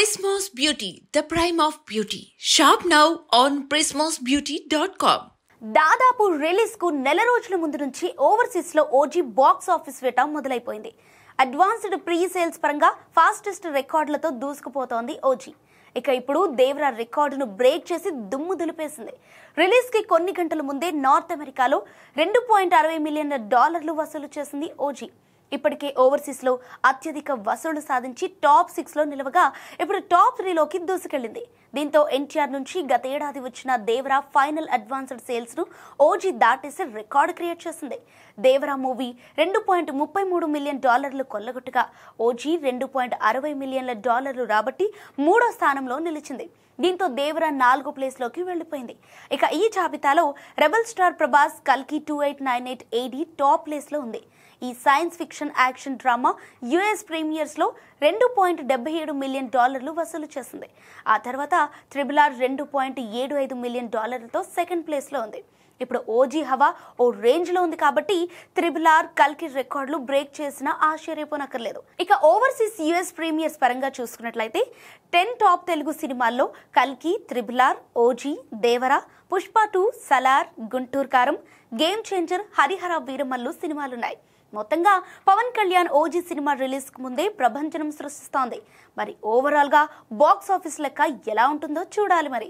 Prismos Beauty, the prime of beauty. Shop now on prismosbeauty.com. దాదాపు release కు నెల రోజుల ముందు నుంచి ఓవర్సీస్ లో ఓజీ బాక్స్ ఆఫీస్ వేట మొదలైపోయింది. అడ్వాన్స్డ్ ప్రీ సేల్స్ పరంగా ఫాస్టెస్ట్ రికార్డులతో దూసుకుపోతోంది ఓజీ. ఇక ఇప్పుడు దేవరా రికార్డును బ్రేక్ చేసి దుమ్ము దులిపేసింది. రిలీజ్ కి కొన్ని గంటల ముందే నార్త్ అమెరికాలో $2.60 మిలియన్ వసూలు చేసింది ఓజీ. ఇప్పటికే ఓవర్సీస్ లో అత్యధిక వసూలు సాధించి టాప్ 6 లో నిలవగా ఇప్పుడు టాప్ 3 లోకి దూసుకెళ్లింది. దీంతో ఎన్టీఆర్ నుంచి గత ఏడాది వచ్చిన దేవరా ఫైనల్ అడ్వాన్స్డ్ సేల్స్ ను ఓజీ దాటేసి రికార్డు క్రియేట్ చేసింది. దేవరా మూవీ $2.33 మిలియన్ కొల్లగొట్టగా ఓజీ $2.60 మిలియన్ రాబట్టి 3వ స్థానంలో నిలిచింది. దీంతో దేవరా 4వ ప్లేస్ లోకి వెళ్లిపోయింది. ఇక ఈ జాబితాలో రెబల్ స్టార్ ప్రభాస్ కల్కి 2898 AD టాప్ ప్లేస్ లో ఉంది. ఈ science fiction action drama US premieres లో $2.77 మిలియన్ వసూలు చేసింది. ఆ తర్వాత RRR $2.75 మిలియన్ తో సెకండ్ ప్లేస్ లో ఉంది. ఇప్పుడు ఓజీ హవా ఓ రేంజ్ లో ఉంది కాబట్టి RRR కల్కి రికార్డులు బ్రేక్ చేసినా ఆశ్చర్యపోనక్కర్లేదు. ఇక ఓవర్సీస్ యుఎస్ ప్రీమియర్స్ పరంగా చూసుకున్నట్లయితే 10 టాప్ తెలుగు సినిమాల్లో కల్కి, RRR, OG, Devara, Pushpa 2, Salaar, Guntur Kaaram, Game Changer, Hari Hara Veera Mallu సినిమాలున్నాయి. మొత్తంగా పవన్ కళ్యాణ్ ఓజీ సినిమా రిలీజ్ కు ముందే ప్రభంజనం సృష్టిస్తోంది. మరి ఓవరాల్ గా బాక్స్ ఆఫీస్ లెక్క ఎలా ఉంటుందో చూడాలి మరి.